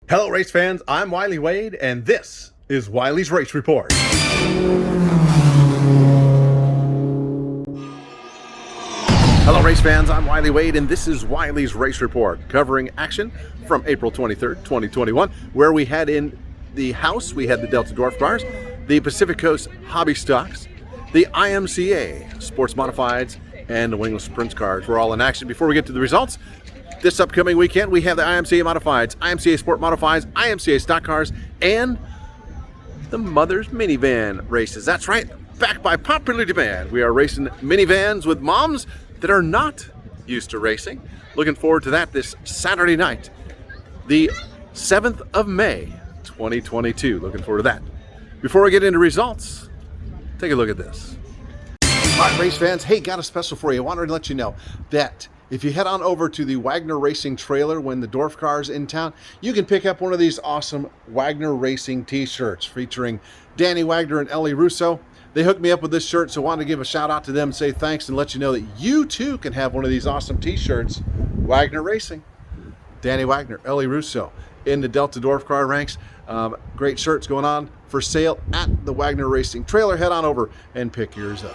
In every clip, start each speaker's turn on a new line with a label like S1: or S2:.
S1: Hello race fans, I'm Wylie Wade and this is Wylie's Race Report. Hello race fans, I'm Wylie Wade and this is Wylie's Race Report, covering action from April 23rd, 2021, where we had in the house, we had the Delta Dwarf cars, the Pacific Coast Hobby Stocks, the IMCA Sports Modifieds, and the Wingless Sprints cars were all in action. Before we get to the results, this upcoming weekend, we have the IMCA Modifieds, IMCA Sport Modifieds, IMCA Stock Cars, and the Mother's Minivan races. That's right, backed by popular demand. We are racing minivans with moms that are not used to racing. Looking forward to that this Saturday night, the 7th of May, 2022. Looking forward to that. Before we get into results, take a look at this. All right, race fans, hey, got a special for you. I wanted to let you know that if you head on over to the Wagner Racing trailer when the Dwarf car's in town, you can pick up one of these awesome Wagner Racing t-shirts featuring Danny Wagner and Ellie Russo. They hooked me up with this shirt, so I wanted to give a shout out to them, say thanks, and let you know that you too can have one of these awesome t-shirts. Wagner Racing, Danny Wagner, Ellie Russo in the Delta Dwarf car ranks. Great shirts going on for sale at the Wagner Racing trailer. Head on over and pick yours up.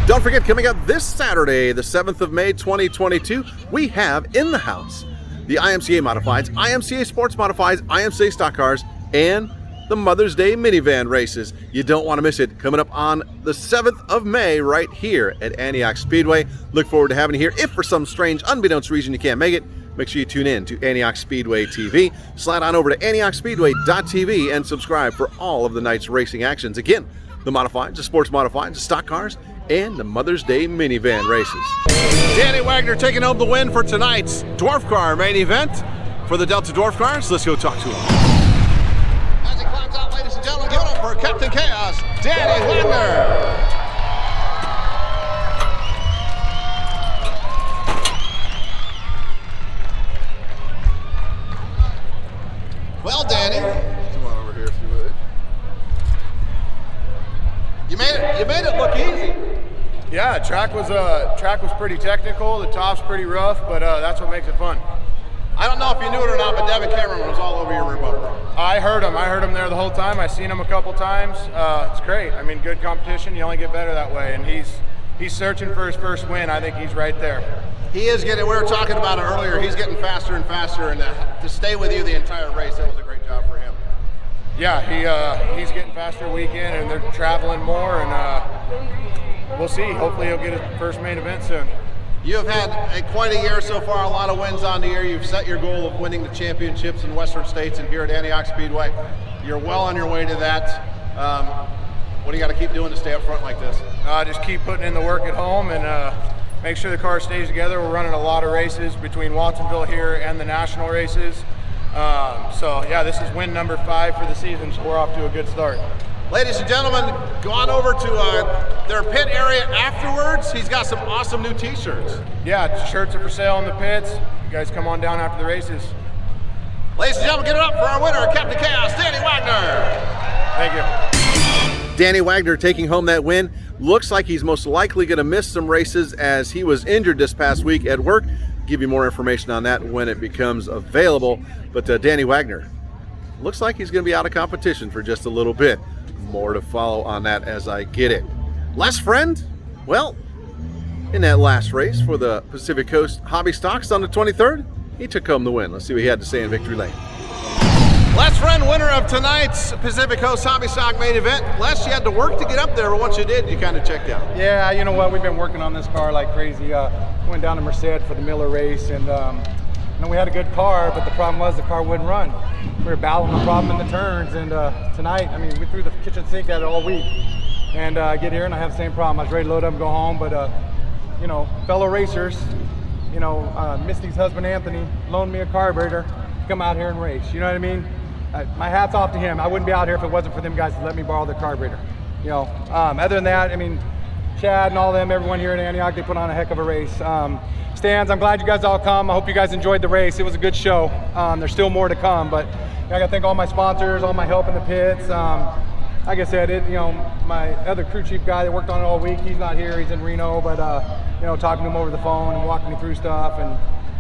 S1: Don't forget, coming up this Saturday, the 7th of May, 2022, we have in the house the IMCA Modifieds, IMCA Sports Modifieds, IMCA Stock Cars, and the Mother's Day Minivan races. You don't want to miss it. Coming up on the 7th of May right here at Antioch Speedway. Look forward to having you here. If for some strange, unbeknownst reason you can't make it, make sure you tune in to Antioch Speedway TV. Slide on over to AntiochSpeedway.tv and subscribe for all of the night's racing actions. Again, the Modifieds, the Sports Modifieds, the Stock Cars, and the Mother's Day Minivan races. Danny Wagner taking home the win for tonight's Dwarf Car main event for the Delta Dwarf cars. Let's go talk to him. As he climbs out, ladies and gentlemen, give it up for Captain Chaos, Danny Wagner. Well, Danny, come on over here if you would. You made it look easy.
S2: Yeah, track was pretty technical. The top's pretty rough, but that's what makes it fun.
S1: I don't know if you knew it or not, but Devin Cameron was all over your rear bumper.
S2: I heard him there the whole time. I seen him a couple times. It's great. I mean, good competition. You only get better that way, and he's searching for his first win. I think he's right there.
S1: He is getting. We were talking about it earlier. He's getting faster and faster, and to stay with you the entire race, that was a great job for him.
S2: Yeah, he's getting faster week in, and they're traveling more, and we'll see. Hopefully he'll get his first main event soon.
S1: You have had quite a year so far, a lot of wins on the year. You've set your goal of winning the championships in Western States and here at Antioch Speedway. You're well on your way to that. What do you got to keep doing to stay up front like this?
S2: Just keep putting in the work at home and make sure the car stays together. We're running a lot of races between Watsonville here and the national races. So yeah, this is win number 5 for the season, so we're off to a good start.
S1: Ladies and gentlemen, go on over to their pit area afterwards. He's got some awesome new t-shirts.
S2: Yeah, shirts are for sale in the pits. You guys come on down after the races.
S1: Ladies and gentlemen, get it up for our winner, Captain Chaos, Danny Wagner.
S2: Thank you.
S1: Danny Wagner taking home that win. Looks like he's most likely going to miss some races as he was injured this past week at work. Give you more information on that when it becomes available. But Danny Wagner looks like he's going to be out of competition for just a little bit. More to follow on that as I get it. Les Friend, well, in that last race for the Pacific Coast Hobby Stocks on the 23rd, he took home the win. Let's see what he had to say in victory lane. Les Friend, winner of tonight's Pacific Coast Hobby Stock main event. Les, you had to work to get up there, but once you did, you kind of checked out.
S3: Yeah, you know what? We've been working on this car like crazy. Went down to Merced for the Miller race, and we had a good car, but the problem was the car wouldn't run. We were battling the problem in the turns, and tonight, I mean, we threw the kitchen sink at it all week. And I get here and I have the same problem. I was ready to load up and go home, but you know, fellow racers, you know, Misty's husband Anthony loaned me a carburetor to come out here and race. You know what I mean? My hat's off to him. I wouldn't be out here if it wasn't for them guys to let me borrow their carburetor. You know, other than that, I mean, Chad and all them, everyone here at Antioch, they put on a heck of a race. Stands, I'm glad you guys all come. I hope you guys enjoyed the race. It was a good show. There's still more to come, but I gotta thank all my sponsors, all my help in the pits. Like I said, you know, my other crew chief guy that worked on it all week, he's not here, he's in Reno, but you know, talking to him over the phone and walking me through stuff, and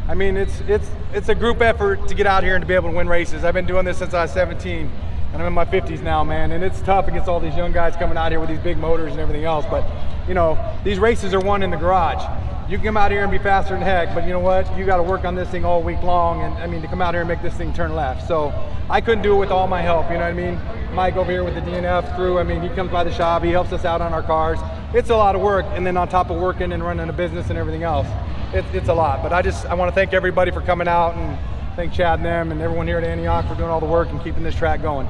S3: I mean, it's a group effort to get out here and to be able to win races. I've been doing this since I was 17, and I'm in my 50s now, man. And it's tough against all these young guys coming out here with these big motors and everything else. But, you know, these races are won in the garage. You can come out here and be faster than heck, but you know what? You got to work on this thing all week long, and I mean, to come out here and make this thing turn left. So I couldn't do it with all my help, you know what I mean? Mike over here with the DNF crew, I mean, he comes by the shop, he helps us out on our cars. It's a lot of work, and then on top of working and running a business and everything else, it's a lot. But I want to thank everybody for coming out, and thank Chad and them and everyone here at Antioch for doing all the work and keeping this track going.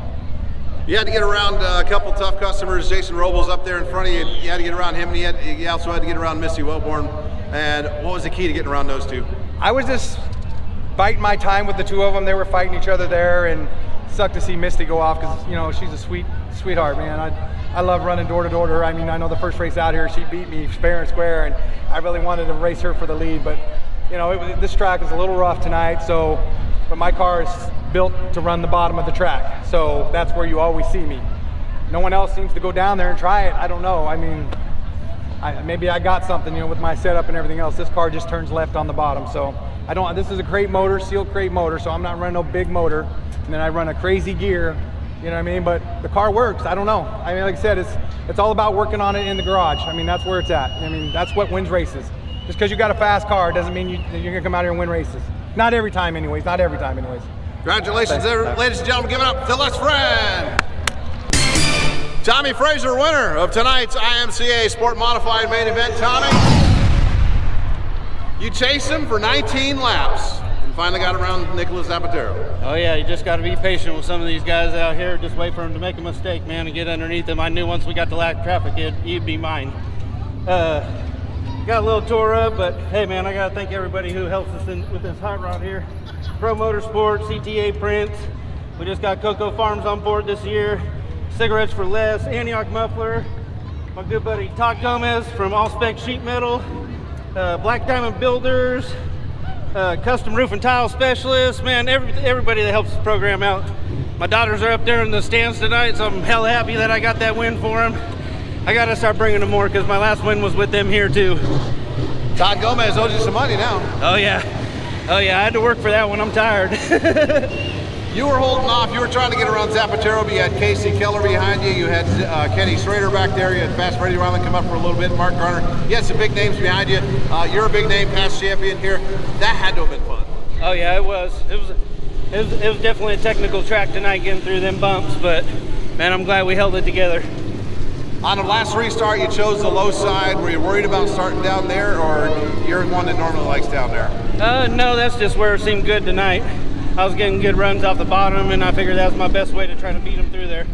S1: You had to get around a couple tough customers. Jason Robles up there in front of you. You had to get around him, and you also had to get around Missy Wellborn. And what was the key to getting around those two?
S3: I was just fighting my time with the two of them. They were fighting each other there, and it sucked to see Misty go off because, you know, she's a sweetheart, man. I love running door to door to her. I mean, I know the first race out here, she beat me fair and square, and I really wanted to race her for the lead. But, you know, this track is a little rough tonight, but my car is built to run the bottom of the track. So that's where you always see me. No one else seems to go down there and try it. I don't know. I mean, maybe I got something, you know, with my setup and everything else. This car just turns left on the bottom. So this is a crate motor, sealed crate motor, so I'm not running no big motor. And then I run a crazy gear, you know what I mean? But the car works, I don't know. I mean, like I said, it's all about working on it in the garage. I mean, that's where it's at. I mean, that's what wins races. Just because you got a fast car doesn't mean you're gonna come out here and win races. Not every time anyways, not every time anyways.
S1: Congratulations, ladies and gentlemen. Give it up to Let's Friend. Tommy Fraser, winner of tonight's IMCA Sport Modified main event. Tommy, you chased him for 19 laps and finally got around Nicholas Zapatero.
S4: Oh yeah, you just got to be patient with some of these guys out here. Just wait for him to make a mistake, man, and get underneath him. I knew once we got to lack traffic, he'd be mine. Got a little tore up, but hey, man, I got to thank everybody who helps us with this hot rod here. Pro Motorsports, CTA Prints. We just got Cocoa Farms on board this year. Cigarettes for Less, Antioch Muffler, my good buddy Todd Gomez from All Spec Sheet Metal, Black Diamond Builders, Custom Roof and Tile Specialists, man, everybody that helps this program out. My daughters are up there in the stands tonight, so I'm hella happy that I got that win for them. I gotta start bringing them more because my last win was with them here too.
S1: Todd Gomez owes you some money now.
S4: Oh yeah, I had to work for that one, I'm tired.
S1: You were holding off. You were trying to get around Zapatero, but you had Casey Keller behind you. You had Kenny Schrader back there. You had Fast Freddie Ryland come up for a little bit. Mark Garner. You had some big names behind you. You're a big name, past champion here. That had to have been fun.
S4: Oh yeah, it was. It was definitely a technical track tonight, getting through them bumps. But man, I'm glad we held it together.
S1: On the last restart, you chose the low side. Were you worried about starting down there, or you're one that normally likes down there?
S4: No, that's just where it seemed good tonight. I was getting good runs off the bottom, and I figured that was my best way to try to beat them through there.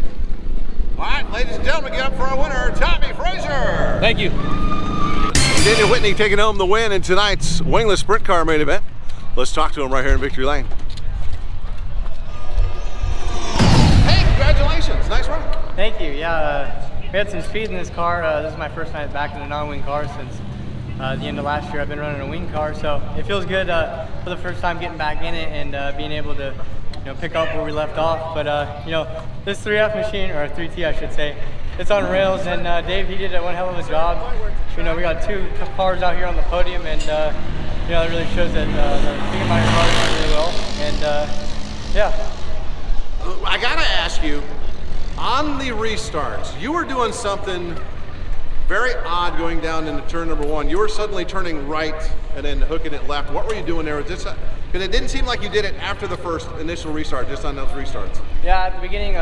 S1: All right, ladies and gentlemen, get up for our winner, Tommy Fraser.
S4: Thank you.
S1: Daniel Whitney taking home the win in tonight's Wingless Sprint Car main event. Let's talk to him right here in Victory Lane. Hey, congratulations, nice run.
S5: Thank you, yeah. We had some speed in this car. This is my first night back in a non-wing car since the end of last year. I've been running a wing car, so it feels good for the first time getting back in it and being able to, pick up where we left off. But this 3F machine, or 3T I should say, it's on rails, and Dave, he did one hell of a job. We got two cars out here on the podium, and it really shows that the Big Minor car is doing really well. And yeah.
S1: I gotta ask you, on the restarts, you were doing something very odd going down into turn number one. You were suddenly turning right and then hooking it left. What were you doing there? Because it didn't seem like you did it after the first initial restart, just on those restarts.
S5: Yeah, at the beginning,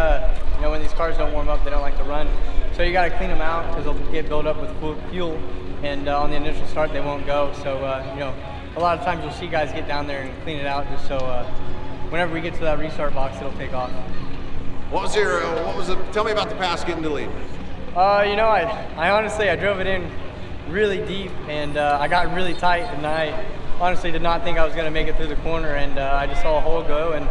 S5: when these cars don't warm up, they don't like to run. So you got to clean them out because they'll get built up with fuel, and on the initial start they won't go. So a lot of times you'll see guys get down there and clean it out just so whenever we get to that restart box, it'll take off.
S1: Tell me about the pass getting to lead.
S5: I honestly, I drove it in really deep, and I got really tight, and I honestly did not think I was going to make it through the corner, and I just saw a hole go, and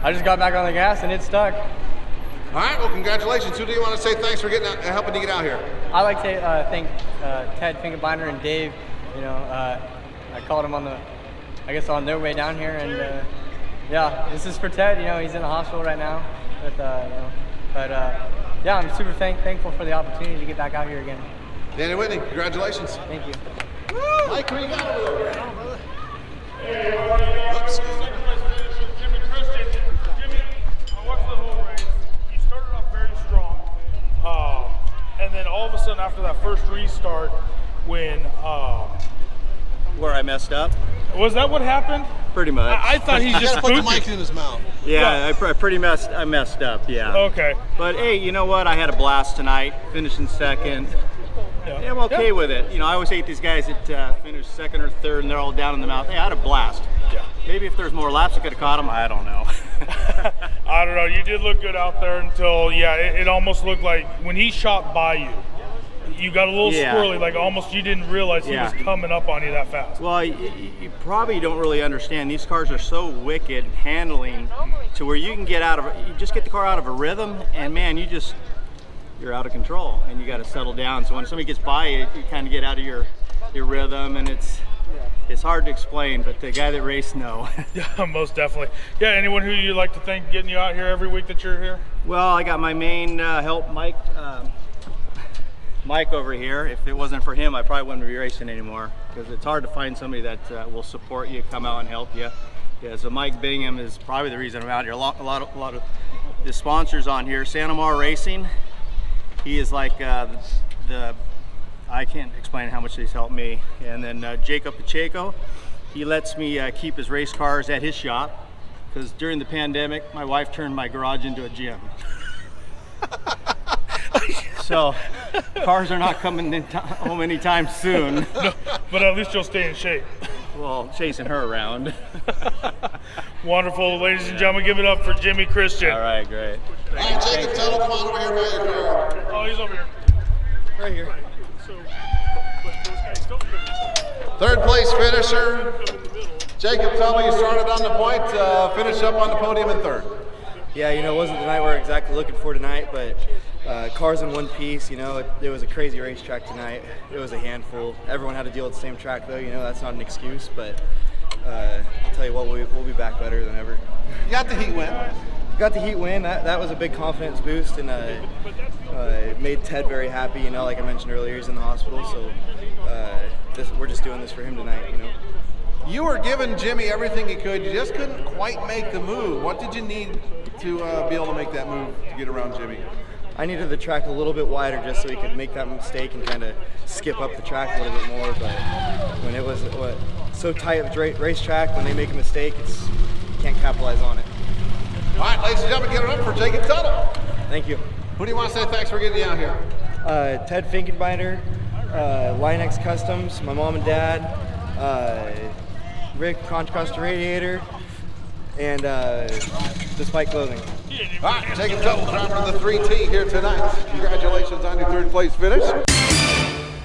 S5: I just got back on the gas, and it stuck.
S1: All right, well, congratulations. Who do you want to say thanks for helping you get out here?
S5: I'd like to thank Ted Fingerbinder and Dave. I called them on their way down here, and this is for Ted. He's in the hospital right now, I'm super thankful for the opportunity to get back out here again.
S1: Danny Whitney, congratulations.
S5: Thank you.
S1: Mike, who you got over there?
S6: Oops.
S7: Jimmy Christian. Jimmy, I watched the whole race. You started off very strong. And then all of a sudden after that first restart, when
S8: Where I messed up?
S7: was that what happened?
S8: Pretty much.
S7: I thought he
S6: You
S7: just
S6: gotta put the
S7: spooked
S6: mic
S7: you.
S6: in his mouth.
S8: Yeah, I messed up, yeah.
S7: Okay.
S8: But hey, you know what? I had a blast tonight, finishing second. Yeah, I'm okay with it. You know, I always hate these guys that finish second or third and they're all down in the mouth. Hey, I had a blast.
S7: Yeah.
S8: Maybe if there's more laps, I could have caught them. I don't know.
S7: I don't know. You did look good out there until, it almost looked like when he shot by you, you got a little
S8: Yeah.
S7: squirrely, like almost you didn't realize he was coming up on you that fast.
S8: Well, you probably don't really understand. These cars are so wicked handling to where you can you just get the car out of a rhythm, and man, you're out of control, and you got to settle down. So when somebody gets by you, you kind of get out of your rhythm, and it's hard to explain. But the guy that raced, no.
S7: Yeah, most definitely. Yeah, anyone who you'd like to thank getting you out here every week that you're here?
S8: Well, I got my main help, Mike over here. If it wasn't for him, I probably wouldn't be racing anymore, because it's hard to find somebody that will support you, come out and help you. Yeah, so Mike Bingham is probably the reason I'm out here. A lot of the sponsors on here. Santa Mar Racing. He is like I can't explain how much he's helped me. And then Jacob Pacheco, he lets me keep his race cars at his shop, because during the pandemic, my wife turned my garage into a gym. So cars are not coming home anytime soon.
S7: No, but at least you'll stay in shape.
S8: Well, chasing her around.
S7: Wonderful. Ladies and gentlemen, give it up for Jimmy Christian.
S8: All right, great.
S6: All right, Jacob, tell him, come on over here by your car.
S7: Oh, he's over here.
S8: Right here.
S7: So, but those guys still finish.
S6: Third place finisher. Jacob Tully started on the point, finished up on the podium in third.
S9: Yeah, it wasn't the night we were exactly looking for tonight, but cars in one piece, it was a crazy racetrack tonight. It was a handful. Everyone had to deal with the same track though, that's not an excuse, but I'll tell you what, we'll be back better than ever.
S6: You got the heat win.
S9: Got the heat win. That was a big confidence boost, and it made Ted very happy. Like I mentioned earlier, he's in the hospital, so we're just doing this for him tonight.
S6: You were giving Jimmy everything he could. You just couldn't quite make the move. What did you need to be able to make that move to get around Jimmy?
S9: I needed the track a little bit wider just so he could make that mistake and kind of skip up the track a little bit more. But when it was so tight of a racetrack, when they make a mistake, you can't capitalize on it.
S6: All right, ladies and gentlemen, give it up for Jacob Tuttle.
S9: Thank you.
S6: Who do you want to say thanks for getting you out here?
S9: Ted Finkenbinder, Linex Customs, my mom and dad, Rick Contrast Radiator, and Despite Clothing.
S6: All right, Jacob Tuttle, driver of the 3T here tonight. Congratulations on your third place finish.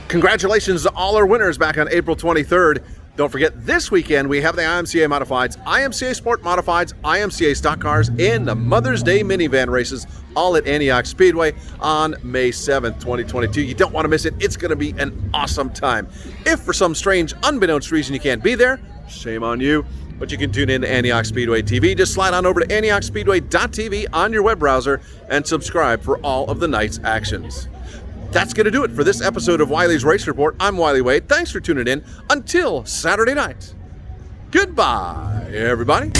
S1: Congratulations to all our winners back on April 23rd. Don't forget, this weekend we have the IMCA Modifieds, IMCA Sport Modifieds, IMCA Stock Cars, and the Mother's Day minivan races, all at Antioch Speedway on May 7th, 2022. You don't want to miss it. It's going to be an awesome time. If for some strange, unbeknownst reason you can't be there, shame on you. But you can tune in to Antioch Speedway TV. Just slide on over to AntiochSpeedway.tv on your web browser and subscribe for all of the night's actions. That's going to do it for this episode of Wylie's Race Report. I'm Wylie Wade. Thanks for tuning in. Until Saturday night. Goodbye, everybody.